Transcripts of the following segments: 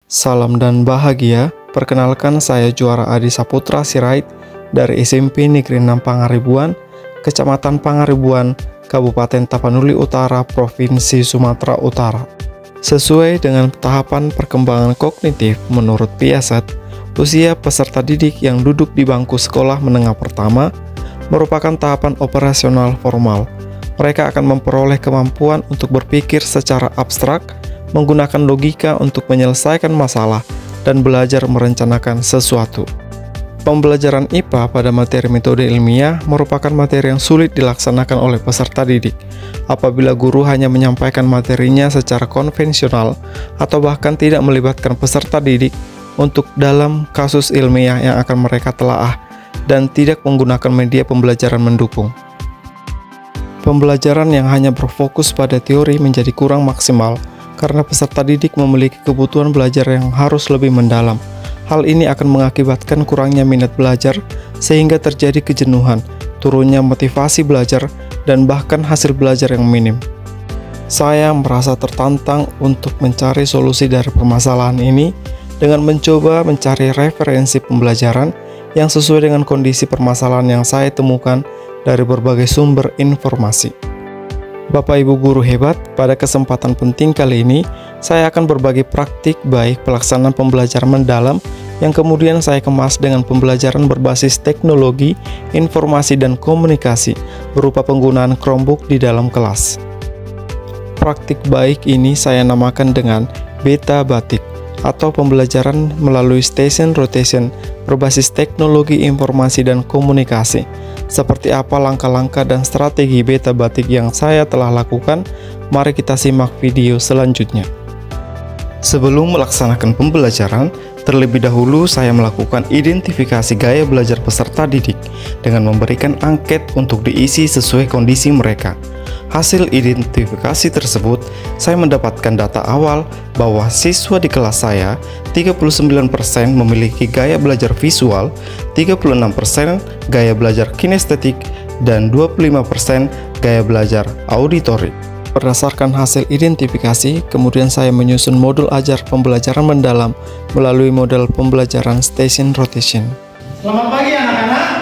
Salam dan bahagia, perkenalkan saya Juara Adi Saputra Sirait dari SMP Negeri 6 Pangaribuan, Kecamatan Pangaribuan, Kabupaten Tapanuli Utara, Provinsi Sumatera Utara. Sesuai dengan tahapan perkembangan kognitif menurut Piaget, usia peserta didik yang duduk di bangku sekolah menengah pertama merupakan tahapan operasional formal. Mereka akan memperoleh kemampuan untuk berpikir secara abstrak, menggunakan logika untuk menyelesaikan masalah, dan belajar merencanakan sesuatu. Pembelajaran IPA pada materi metode ilmiah merupakan materi yang sulit dilaksanakan oleh peserta didik apabila guru hanya menyampaikan materinya secara konvensional atau bahkan tidak melibatkan peserta didik untuk dalam kasus ilmiah yang akan mereka telaah dan tidak menggunakan media pembelajaran mendukung. Pembelajaran yang hanya berfokus pada teori menjadi kurang maksimal karena peserta didik memiliki kebutuhan belajar yang harus lebih mendalam. Hal ini akan mengakibatkan kurangnya minat belajar sehingga terjadi kejenuhan, turunnya motivasi belajar, dan bahkan hasil belajar yang minim. Saya merasa tertantang untuk mencari solusi dari permasalahan ini dengan mencoba mencari referensi pembelajaran yang sesuai dengan kondisi permasalahan yang saya temukan dari berbagai sumber informasi. Bapak Ibu guru hebat, pada kesempatan penting kali ini, saya akan berbagi praktik baik pelaksanaan pembelajaran mendalam yang kemudian saya kemas dengan pembelajaran berbasis teknologi, informasi, dan komunikasi berupa penggunaan Chromebook di dalam kelas. Praktik baik ini saya namakan dengan Beta Batik atau pembelajaran melalui station rotation berbasis teknologi informasi dan komunikasi. Seperti apa langkah-langkah dan strategi Beta Batik yang saya telah lakukan? Mari kita simak video selanjutnya. Sebelum melaksanakan pembelajaran, terlebih dahulu saya melakukan identifikasi gaya belajar peserta didik dengan memberikan angket untuk diisi sesuai kondisi mereka. Hasil identifikasi tersebut, saya mendapatkan data awal bahwa siswa di kelas saya 39% memiliki gaya belajar visual, 36% gaya belajar kinestetik, dan 25% gaya belajar auditori. Berdasarkan hasil identifikasi, kemudian saya menyusun modul ajar pembelajaran mendalam melalui model pembelajaran station rotation. Selamat pagi anak-anak.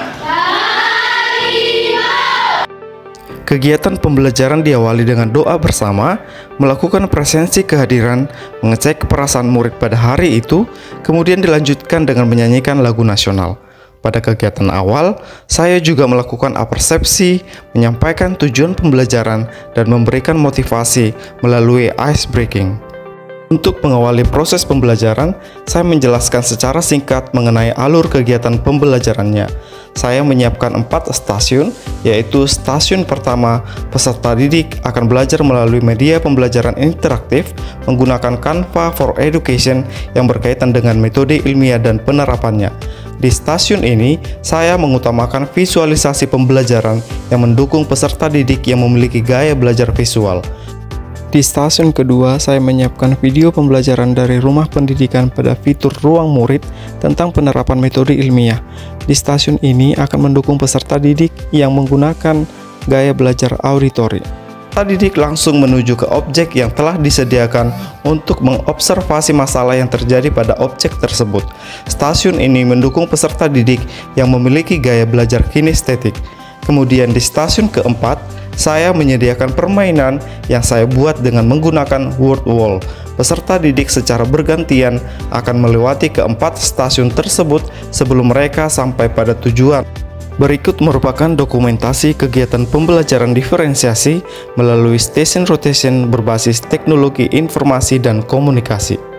Kegiatan pembelajaran diawali dengan doa bersama, melakukan presensi kehadiran, mengecek perasaan murid pada hari itu, kemudian dilanjutkan dengan menyanyikan lagu nasional. Pada kegiatan awal, saya juga melakukan apersepsi, menyampaikan tujuan pembelajaran, dan memberikan motivasi melalui ice breaking. Untuk mengawali proses pembelajaran, saya menjelaskan secara singkat mengenai alur kegiatan pembelajarannya. Saya menyiapkan 4 stasiun, yaitu stasiun pertama, peserta didik akan belajar melalui media pembelajaran interaktif menggunakan Canva for Education yang berkaitan dengan metode ilmiah dan penerapannya. Di stasiun ini, saya mengutamakan visualisasi pembelajaran yang mendukung peserta didik yang memiliki gaya belajar visual. Di stasiun kedua, saya menyiapkan video pembelajaran dari rumah pendidikan pada fitur ruang murid tentang penerapan metode ilmiah. Di stasiun ini akan mendukung peserta didik yang menggunakan gaya belajar auditori. Peserta didik langsung menuju ke objek yang telah disediakan untuk mengobservasi masalah yang terjadi pada objek tersebut. Stasiun ini mendukung peserta didik yang memiliki gaya belajar kinestetik. Kemudian di stasiun keempat, saya menyediakan permainan yang saya buat dengan menggunakan word wall. Peserta didik secara bergantian akan melewati keempat stasiun tersebut sebelum mereka sampai pada tujuan. Berikut merupakan dokumentasi kegiatan pembelajaran diferensiasi melalui station rotation berbasis teknologi informasi dan komunikasi.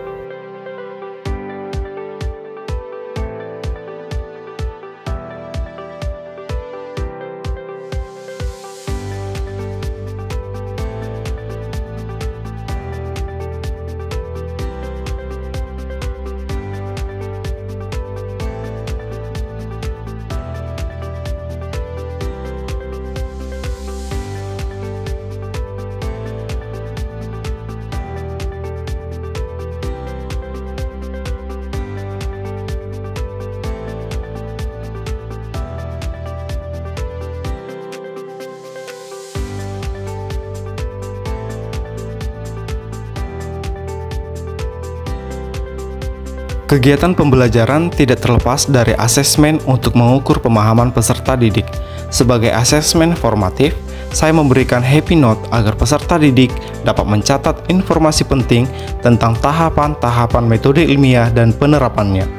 Kegiatan pembelajaran tidak terlepas dari asesmen untuk mengukur pemahaman peserta didik. Sebagai asesmen formatif, saya memberikan happy note agar peserta didik dapat mencatat informasi penting tentang tahapan-tahapan metode ilmiah dan penerapannya.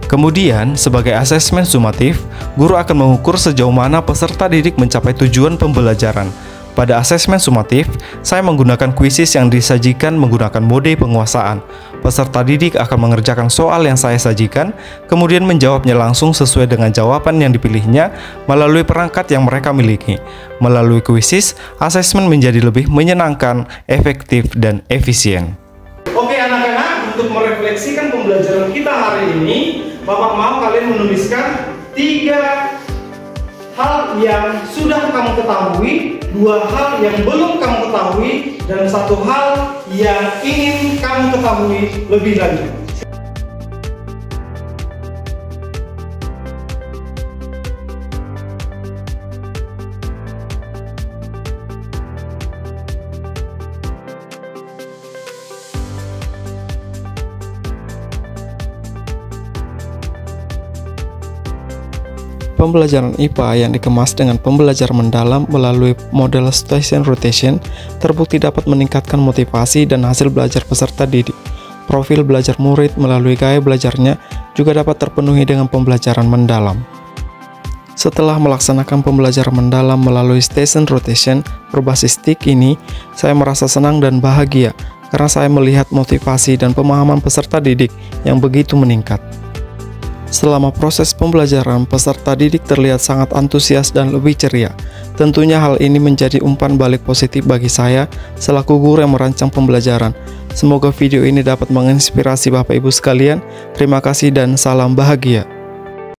Kemudian, sebagai asesmen sumatif, guru akan mengukur sejauh mana peserta didik mencapai tujuan pembelajaran. Pada asesmen sumatif, saya menggunakan kuisis yang disajikan menggunakan mode penguasaan. Peserta didik akan mengerjakan soal yang saya sajikan, kemudian menjawabnya langsung sesuai dengan jawaban yang dipilihnya melalui perangkat yang mereka miliki. Melalui kuisis, asesmen menjadi lebih menyenangkan, efektif, dan efisien. Oke anak-anak, untuk merefleksikan pembelajaran kita hari ini, Bapak mau kalian menuliskan 3 hal yang sudah kamu ketahui, 2 hal yang belum kamu ketahui, dan 1 hal yang ingin kamu ketahui lebih lanjut. Pembelajaran IPA yang dikemas dengan pembelajaran mendalam melalui model station rotation terbukti dapat meningkatkan motivasi dan hasil belajar peserta didik. Profil belajar murid melalui gaya belajarnya juga dapat terpenuhi dengan pembelajaran mendalam. Setelah melaksanakan pembelajaran mendalam melalui station rotation berbasis TIK ini, saya merasa senang dan bahagia karena saya melihat motivasi dan pemahaman peserta didik yang begitu meningkat. Selama proses pembelajaran, peserta didik terlihat sangat antusias dan lebih ceria. Tentunya hal ini menjadi umpan balik positif bagi saya selaku guru yang merancang pembelajaran. Semoga video ini dapat menginspirasi Bapak Ibu sekalian. Terima kasih dan salam bahagia.